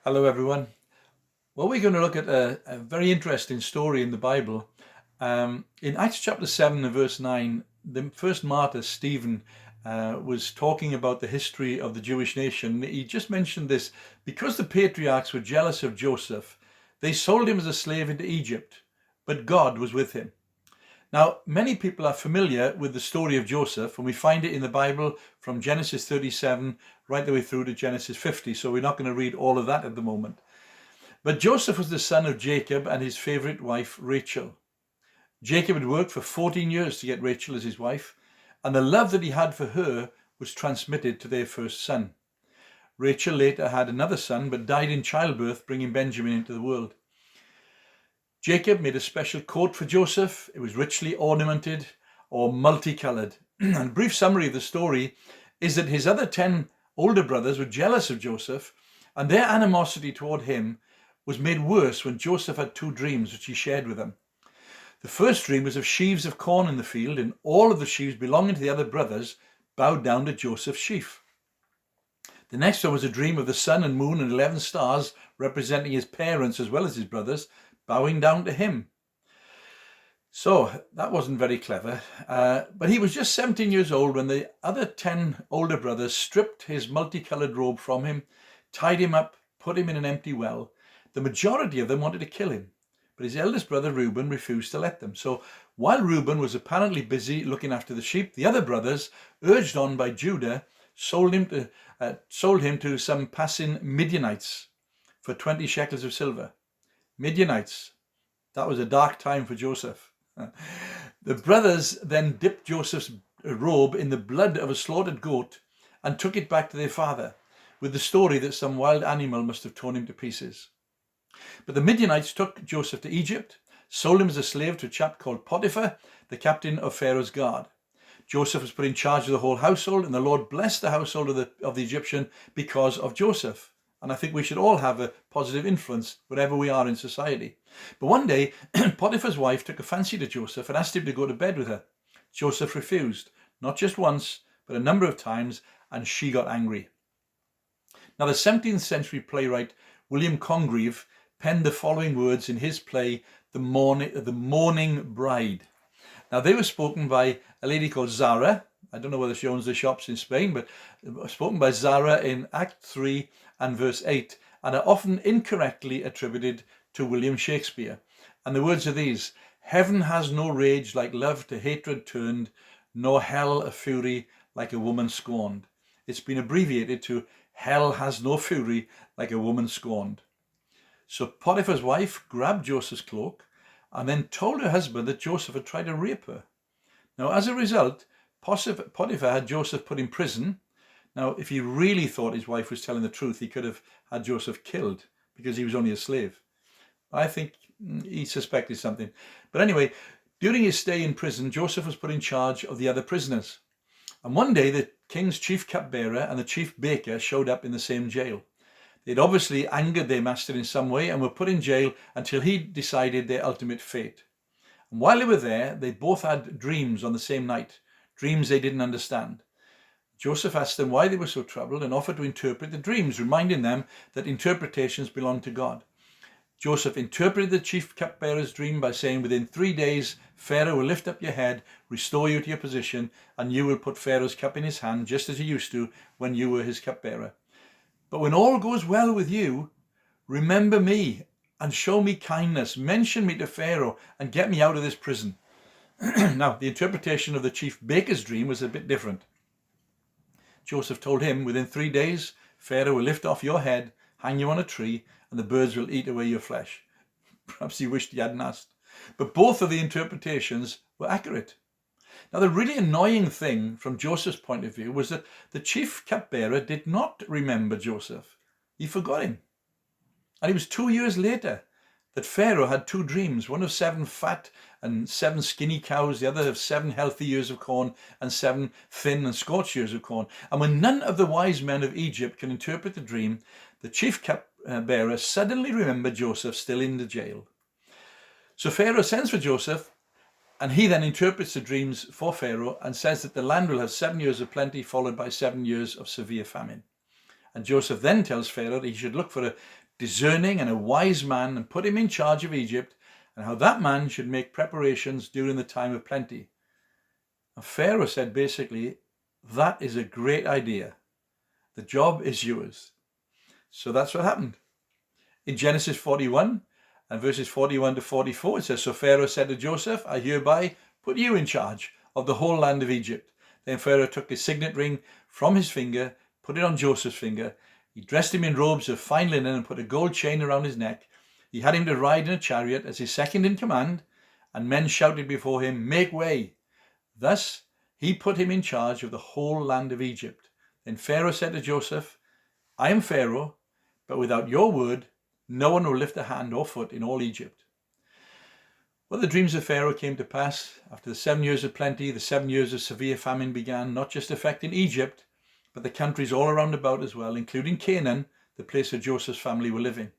Hello, everyone. Well, we're going to look at a very interesting story in the Bible. In Acts chapter 7 and verse 9, the first martyr, Stephen, was talking about the history of the Jewish nation. He just mentioned this: because the patriarchs were jealous of Joseph, they sold him as a slave into Egypt, but God was with him. Now, many people are familiar with the story of Joseph, and we find it in the Bible from Genesis 37 right the way through to Genesis 50. So we're not going to read all of that at the moment. But Joseph was the son of Jacob and his favorite wife, Rachel. Jacob had worked for 14 years to get Rachel as his wife, and the love that he had for her was transmitted to their first son. Rachel later had another son, but died in childbirth, bringing Benjamin into the world. Jacob made a special coat for Joseph. It was richly ornamented or multicolored. And a brief summary of the story is that his other 10 older brothers were jealous of Joseph, and their animosity toward him was made worse when Joseph had two dreams which he shared with them. The first dream was of sheaves of corn in the field, and all of the sheaves belonging to the other brothers bowed down to Joseph's sheaf. The next one was a dream of the sun and moon and 11 stars representing his parents as well as his brothers bowing down to him. So that wasn't very clever, but he was just 17 years old when the other 10 older brothers stripped his multicolored robe from him, tied him up, put him in an empty well. The majority of them wanted to kill him, but his eldest brother Reuben refused to let them. So while Reuben was apparently busy looking after the sheep, the other brothers, urged on by Judah, sold him to some passing Midianites for 20 shekels of silver. Midianites, that was a dark time for Joseph. The brothers then dipped Joseph's robe in the blood of a slaughtered goat and took it back to their father, with the story that some wild animal must have torn him to pieces. But the Midianites took Joseph to Egypt, sold him as a slave to a chap called Potiphar, the captain of Pharaoh's guard. Joseph was put in charge of the whole household, and the Lord blessed the household of the Egyptian because of Joseph. And I think we should all have a positive influence wherever we are in society. But one day, Potiphar's wife took a fancy to Joseph and asked him to go to bed with her. Joseph refused, not just once, but a number of times, and she got angry. Now, the 17th century playwright William Congreve penned the following words in his play, The Mourning Bride. Now, they were spoken by a lady called Zara. I don't know whether she owns the shops in Spain, but spoken by Zara in Act 3 and verse 8, and are often incorrectly attributed to William Shakespeare. And the words are these: heaven has no rage like love to hatred turned, nor hell a fury like a woman scorned. It's been abbreviated to hell has no fury like a woman scorned. So Potiphar's wife grabbed Joseph's cloak and then told her husband that Joseph had tried to rape her. Now, as a result, Potiphar had Joseph put in prison. Now, if he really thought his wife was telling the truth, he could have had Joseph killed because he was only a slave. I think he suspected something. But anyway, during his stay in prison, Joseph was put in charge of the other prisoners. And one day, the king's chief cupbearer and the chief baker showed up in the same jail. They'd obviously angered their master in some way and were put in jail until he decided their ultimate fate. And while they were there, they both had dreams on the same night, dreams they didn't understand. Joseph asked them why they were so troubled and offered to interpret the dreams, reminding them that interpretations belong to God. Joseph interpreted the chief cupbearer's dream by saying, within 3 days, Pharaoh will lift up your head, restore you to your position, and you will put Pharaoh's cup in his hand, just as he used to when you were his cupbearer. But when all goes well with you, remember me and show me kindness. Mention me to Pharaoh and get me out of this prison. Now, the interpretation of the chief baker's dream was a bit different. Joseph told him, within 3 days, Pharaoh will lift off your head, hang you on a tree, and the birds will eat away your flesh. Perhaps he wished he hadn't asked. But both of the interpretations were accurate. Now, the really annoying thing from Joseph's point of view was that the chief cupbearer did not remember Joseph. He forgot him. And it was 2 years later that Pharaoh had two dreams, one of 7 fat and 7 skinny cows, the other of 7 healthy ears of corn and 7 thin and scorched ears of corn. And when none of the wise men of Egypt can interpret the dream, the chief cupbearer suddenly remembered Joseph still in the jail. So Pharaoh sends for Joseph, and he then interprets the dreams for Pharaoh and says that the land will have 7 years of plenty followed by 7 years of severe famine. And Joseph then tells Pharaoh that he should look for a discerning and a wise man, and put him in charge of Egypt, and how that man should make preparations during the time of plenty. And Pharaoh said basically, that is a great idea. The job is yours. So that's what happened. In Genesis 41 and verses 41 to 44, it says, So Pharaoh said to Joseph, I hereby put you in charge of the whole land of Egypt. Then Pharaoh took his signet ring from his finger, put it on Joseph's finger. He dressed him in robes of fine linen and put a gold chain around his neck. He had him to ride in a chariot as his second in command, and men shouted before him, Make way! Thus he put him in charge of the whole land of Egypt. Then Pharaoh said to Joseph, I am Pharaoh, but without your word, no one will lift a hand or foot in all Egypt. Well, the dreams of Pharaoh came to pass. After the 7 years of plenty, the 7 years of severe famine began, not just affecting Egypt, but the countries all around about as well, including Canaan, the place where Joseph's family were living.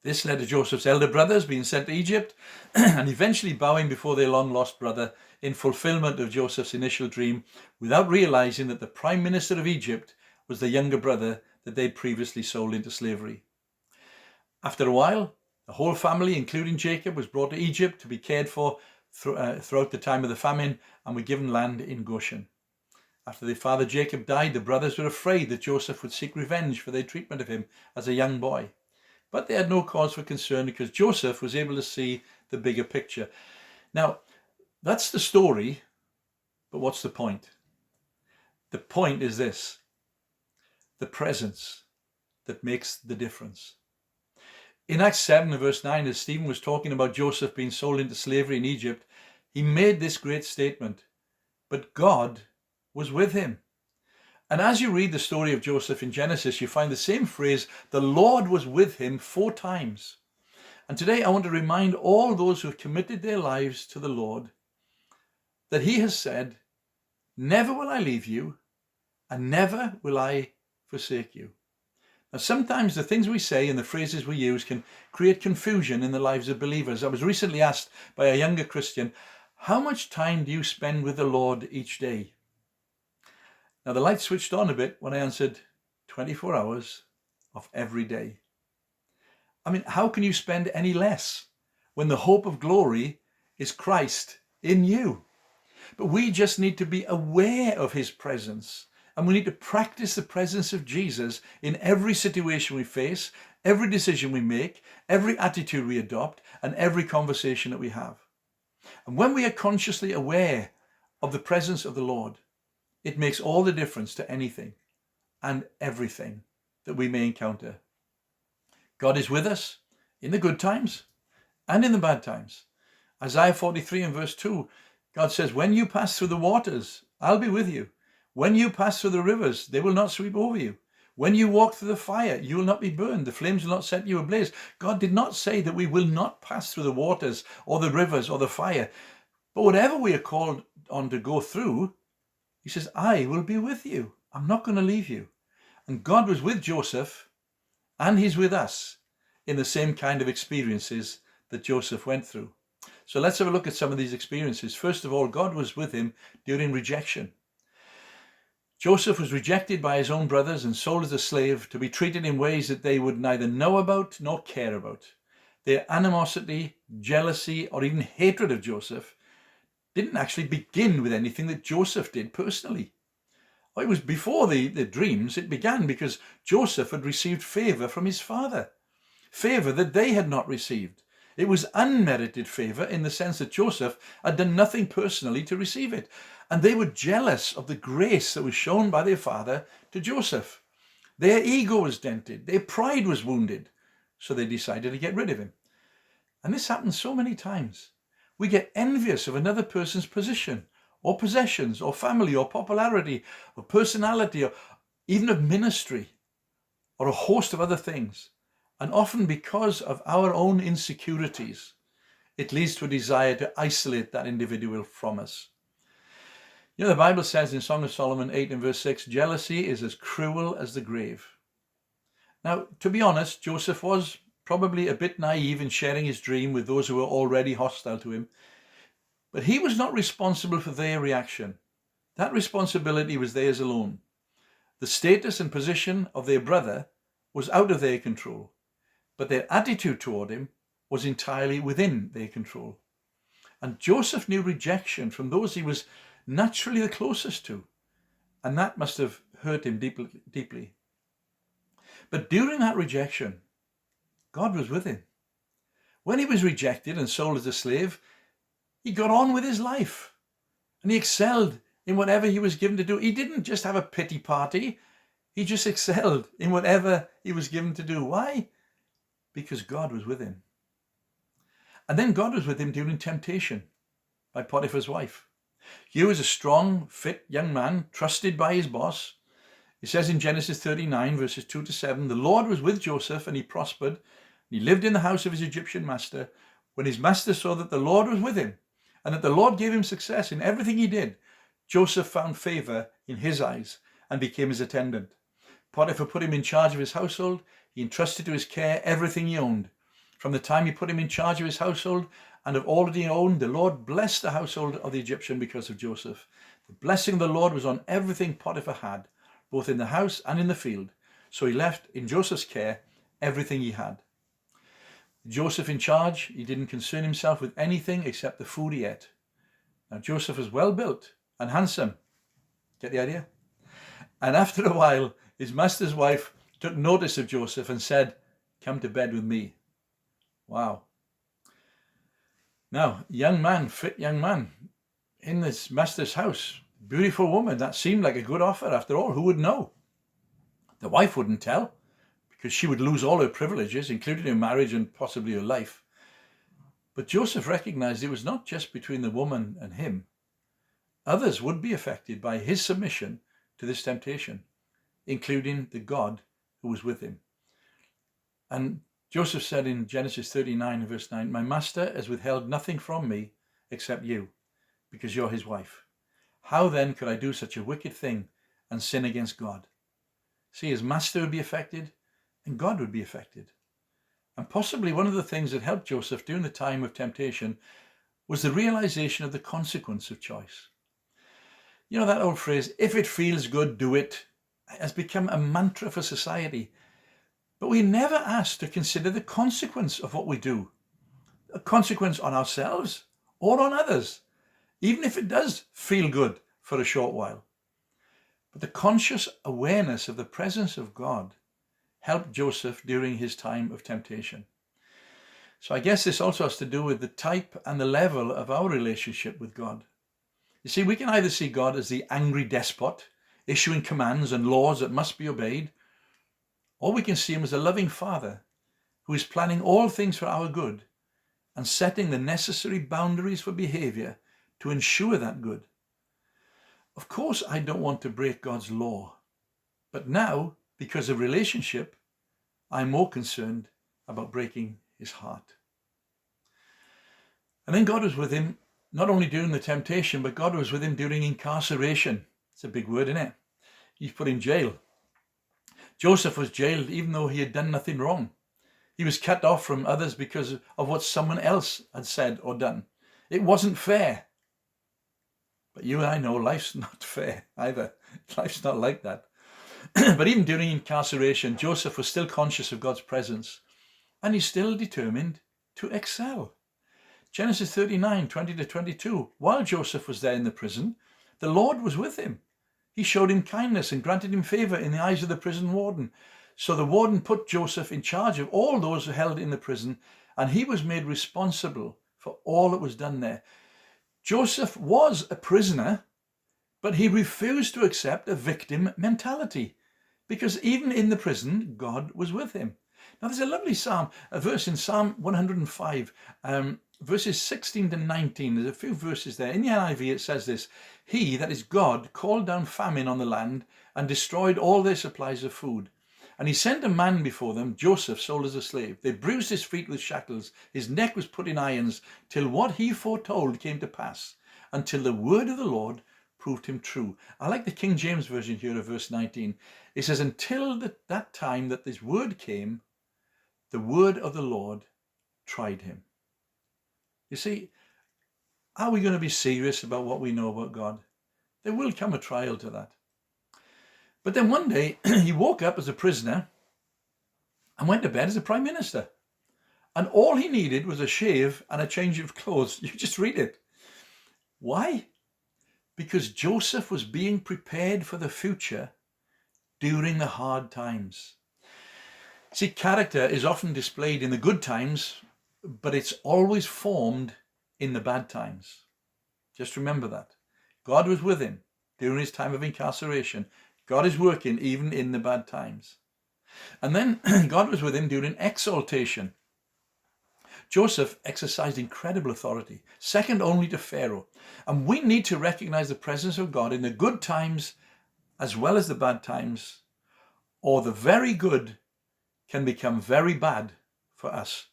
This led to Joseph's elder brothers being sent to Egypt and eventually bowing before their long-lost brother in fulfillment of Joseph's initial dream, without realizing that the prime minister of Egypt was the younger brother that they'd previously sold into slavery. After a while, the whole family, including Jacob, was brought to Egypt to be cared for throughout the time of the famine, and were given land in Goshen. After their father Jacob died, the brothers were afraid that Joseph would seek revenge for their treatment of him as a young boy. But they had no cause for concern because Joseph was able to see the bigger picture. Now, that's the story, but what's the point? The point is this: the presence that makes the difference. In Acts 7 verse 9, as Stephen was talking about Joseph being sold into slavery in Egypt, he made this great statement, but God was with him. And as you read the story of Joseph in Genesis, you find the same phrase, the Lord was with him, 4 times. And today I want to remind all those who have committed their lives to the Lord that he has said, never will I leave you and never will I forsake you. Now, sometimes the things we say and the phrases we use can create confusion in the lives of believers. I was recently asked by a younger Christian, how much time do you spend with the Lord each day? Now, the light switched on a bit when I answered 24 hours of every day. I mean, how can you spend any less when the hope of glory is Christ in you? But we just need to be aware of his presence. And we need to practice the presence of Jesus in every situation we face, every decision we make, every attitude we adopt, and every conversation that we have. And when we are consciously aware of the presence of the Lord, it makes all the difference to anything and everything that we may encounter. God is with us in the good times and in the bad times. Isaiah 43 and verse 2, God says, when you pass through the waters, I'll be with you. When you pass through the rivers, they will not sweep over you. When you walk through the fire, you will not be burned. The flames will not set you ablaze. God did not say that we will not pass through the waters or the rivers or the fire. But whatever we are called on to go through, he says, I will be with you. I'm not going to leave you. And God was with Joseph, and he's with us in the same kind of experiences that Joseph went through. So let's have a look at some of these experiences. First of all, God was with him during rejection. Joseph was rejected by his own brothers and sold as a slave to be treated in ways that they would neither know about nor care about. Their animosity, jealousy, or even hatred of Joseph didn't actually begin with anything that Joseph did personally. It was before the dreams. It began because Joseph had received favor from his father, favor that they had not received. It was unmerited favor in the sense that Joseph had done nothing personally to receive it. And they were jealous of the grace that was shown by their father to Joseph. Their ego was dented. Their pride was wounded. So they decided to get rid of him. And this happens so many times. We get envious of another person's position or possessions or family or popularity or personality or even of ministry or a host of other things. And often because of our own insecurities, it leads to a desire to isolate that individual from us. You know, the Bible says in Song of Solomon 8 and verse 6, jealousy is as cruel as the grave. Now, to be honest, Joseph was probably a bit naive in sharing his dream with those who were already hostile to him. But he was not responsible for their reaction. That responsibility was theirs alone. The status and position of their brother was out of their control, but their attitude toward him was entirely within their control. And Joseph knew rejection from those he was naturally the closest to, and that must have hurt him deeply. But during that rejection, God was with him. When he was rejected and sold as a slave, he got on with his life and he excelled in whatever he was given to do. He didn't just have a pity party. He just excelled in whatever he was given to do. Why? Because God was with him. And then God was with him during temptation by Potiphar's wife. He was a strong, fit young man, trusted by his boss. It says in Genesis 39, verses 2 to 7, the Lord was with Joseph and he prospered. He lived in the house of his Egyptian master. When his master saw that the Lord was with him and that the Lord gave him success in everything he did, Joseph found favor in his eyes and became his attendant. Potiphar put him in charge of his household. He entrusted to his care everything he owned. From the time he put him in charge of his household and of all that he owned, the Lord blessed the household of the Egyptian because of Joseph. The blessing of the Lord was on everything Potiphar had, both in the house and in the field. So he left in Joseph's care everything he had. Joseph in charge, he didn't concern himself with anything except the food he ate. Now Joseph was well built and handsome. Get the idea? And after a while, his master's wife took notice of Joseph and said, "Come to bed with me." Wow. Now, young man, fit young man, in this master's house, beautiful woman, that seemed like a good offer. After all, who would know? The wife wouldn't tell, because she would lose all her privileges, including her marriage and possibly her life. But Joseph recognized it was not just between the woman and him. Others would be affected by his submission to this temptation, including the God who was with him. And Joseph said in Genesis 39, verse 9, "My master has withheld nothing from me except you, because you're his wife. How then could I do such a wicked thing and sin against God?" See, his master would be affected and God would be affected. And possibly one of the things that helped Joseph during the time of temptation was the realization of the consequence of choice. You know that old phrase, "If it feels good, do it," has become a mantra for society. But we never ask to consider the consequence of what we do. A consequence on ourselves or on others, even if it does feel good for a short while. But the conscious awareness of the presence of God helped Joseph during his time of temptation. So I guess this also has to do with the type and the level of our relationship with God. You see, we can either see God as the angry despot, issuing commands and laws that must be obeyed, or we can see him as a loving Father who is planning all things for our good and setting the necessary boundaries for behavior to ensure that good. Of course, I don't want to break God's law, but now, because of relationship, I'm more concerned about breaking his heart. And then God was with him, not only during the temptation, but God was with him during incarceration. It's a big word, isn't it? He's put in jail. Joseph was jailed even though he had done nothing wrong. He was cut off from others because of what someone else had said or done. It wasn't fair. But you and I know life's not fair either. Life's not like that. But even during incarceration, Joseph was still conscious of God's presence, and he's still determined to excel. Genesis 39, 20 to 22. While Joseph was there in the prison, the Lord was with him. He showed him kindness and granted him favor in the eyes of the prison warden. So the warden put Joseph in charge of all those held in the prison, and he was made responsible for all that was done there. Joseph was a prisoner, but he refused to accept a victim mentality, because even in the prison, God was with him. Now there's a lovely a verse in Psalm 105, verses 16 to 19. There's a few verses there. In the NIV it says this: "He, that is God, called down famine on the land and destroyed all their supplies of food. And he sent a man before them, Joseph, sold as a slave. They bruised his feet with shackles. His neck was put in irons, till what he foretold came to pass, until the word of the Lord proved him true." I like the King James Version here of verse 19. It says, "Until that time that this word came, the word of the Lord tried him." You see, are we going to be serious about what we know about God? There will come a trial to that. But then one day he woke up as a prisoner and went to bed as a prime minister. And all he needed was a shave and a change of clothes. You just read it. Why? Because Joseph was being prepared for the future during the hard times. See, character is often displayed in the good times, but it's always formed in the bad times. Just remember that. God was with him during his time of incarceration. God is working even in the bad times. And then God was with him during exaltation. Joseph exercised incredible authority, second only to Pharaoh. And we need to recognize the presence of God in the good times as well as the bad times, or the very good can become very bad for us.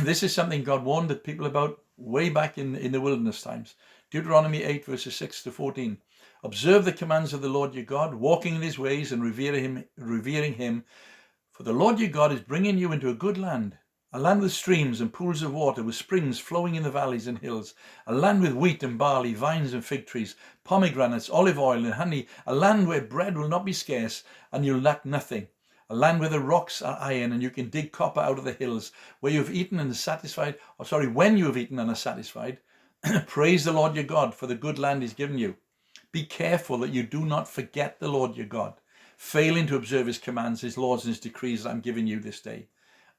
This is something God warned the people about way back in the wilderness times. Deuteronomy 8 verses 6 to 14. Observe the commands of the Lord your God, walking in his ways and revering him. For the Lord your God is bringing you into a good land, a land with streams and pools of water, with springs flowing in the valleys and hills, a land with wheat and barley, vines and fig trees, pomegranates, olive oil and honey, a land where bread will not be scarce and you'll lack nothing, a land where the rocks are iron and you can dig copper out of the hills, where you have eaten and are satisfied, when you have eaten and are satisfied, praise the Lord your God for the good land he's given you. Be careful that you do not forget the Lord your God, failing to observe his commands, his laws and his decrees that I'm giving you this day.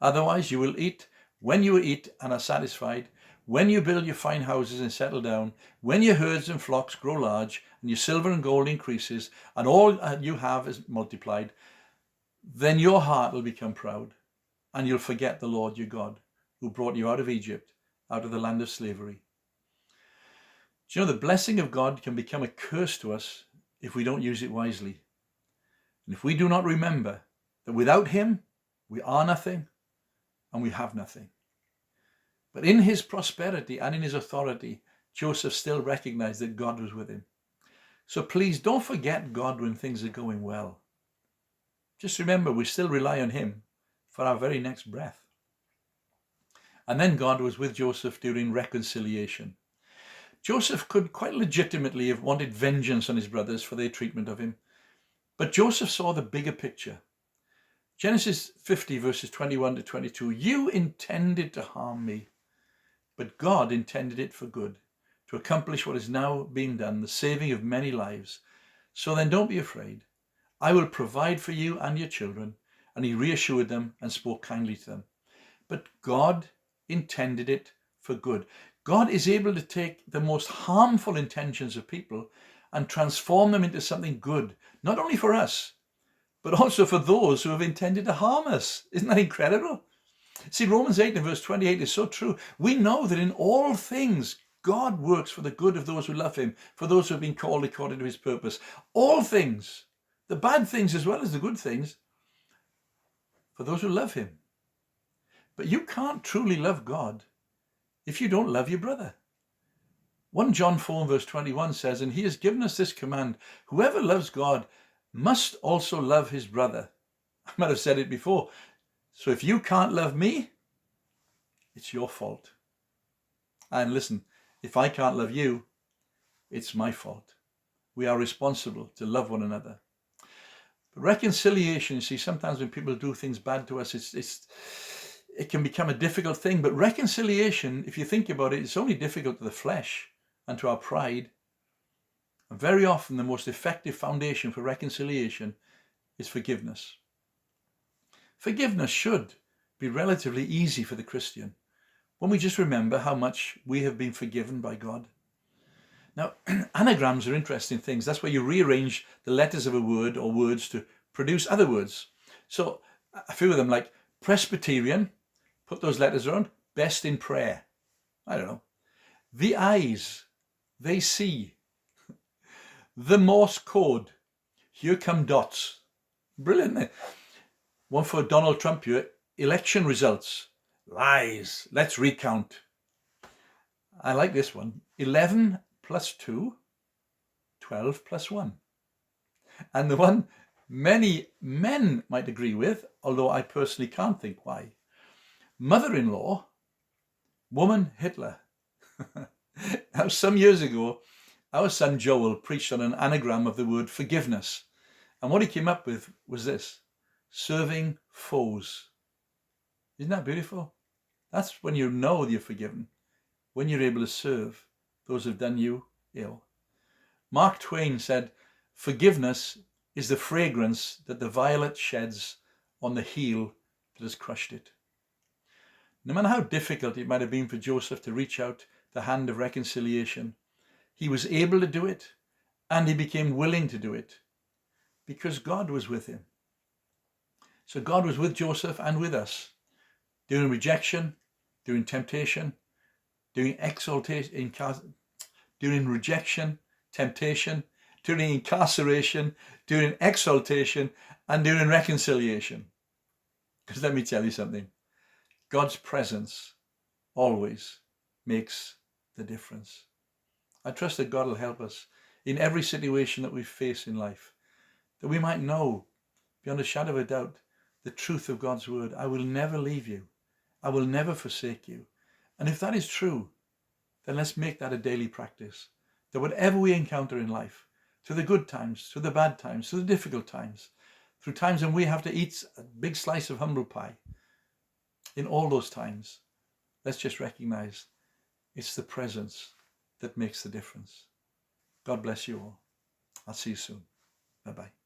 Otherwise you will eat when you eat and are satisfied, when you build your fine houses and settle down, when your herds and flocks grow large, and your silver and gold increases, and all you have is multiplied, then your heart will become proud, and you'll forget the Lord your God, who brought you out of Egypt, out of the land of slavery. Do you know the blessing of God can become a curse to us if we don't use it wisely? And if we do not remember that without him, we are nothing and we have nothing. But in his prosperity and in his authority, Joseph still recognized that God was with him. So please don't forget God when things are going well. Just remember, we still rely on him for our very next breath. And then God was with Joseph during reconciliation. Joseph could quite legitimately have wanted vengeance on his brothers for their treatment of him. But Joseph saw the bigger picture. Genesis 50 verses 21 to 22. You intended to harm me, but God intended it for good, to accomplish what is now being done, the saving of many lives. So then don't be afraid. I will provide for you and your children. And he reassured them and spoke kindly to them. But God intended it for good. God is able to take the most harmful intentions of people and transform them into something good, not only for us, but also for those who have intended to harm us. Isn't that incredible? See, Romans 8 and verse 28 is so true. We know that in all things, God works for the good of those who love him, for those who have been called according to his purpose. All things, the bad things as well as the good things, for those who love him. But you can't truly love God if you don't love your brother. 1 John 4 verse 21 says, and he has given us this command, whoever loves God must also love his brother. I might have said it before. So if you can't love me, it's your fault. And listen, if I can't love you, it's my fault. We are responsible to love one another. But reconciliation, you see, sometimes when people do things bad to us, it can become a difficult thing. But reconciliation, if you think about it, it's only difficult to the flesh and to our pride. And very often the most effective foundation for reconciliation is forgiveness. Forgiveness should be relatively easy for the Christian when we just remember how much we have been forgiven by God. Now, anagrams are interesting things. That's where you rearrange the letters of a word or words to produce other words. So a few of them, like Presbyterian, put those letters around, best in prayer. I don't know. The eyes, they see. The Morse code, here come dots. Brilliant, isn't it? One for Donald Trump here, election results. Lies, let's recount. I like this one. 11 plus 2, 12 plus 1. And the one many men might agree with, although I personally can't think why. Mother-in-law, woman Hitler. Now, some years ago, our son Joel preached on an anagram of the word forgiveness. And what he came up with was this: serving foes. Isn't that beautiful? That's when you know you're forgiven, when you're able to serve those who've done you ill. Mark Twain said, "Forgiveness is the fragrance that the violet sheds on the heel that has crushed it." No matter how difficult it might have been for Joseph to reach out the hand of reconciliation, he was able to do it, and he became willing to do it because God was with him. So God was with Joseph and with us during rejection, during temptation, during exaltation, during rejection, temptation, during incarceration, during exaltation, and during reconciliation. Because let me tell you something, God's presence always makes the difference. I trust that God will help us in every situation that we face in life, that we might know beyond a shadow of a doubt the truth of God's word. I will never leave you. I will never forsake you. And if that is true, then let's make that a daily practice, that whatever we encounter in life, through the good times, through the bad times, through the difficult times, through times when we have to eat a big slice of humble pie, in all those times, let's just recognize it's the presence that makes the difference. God bless you all. I'll see you soon. Bye-bye.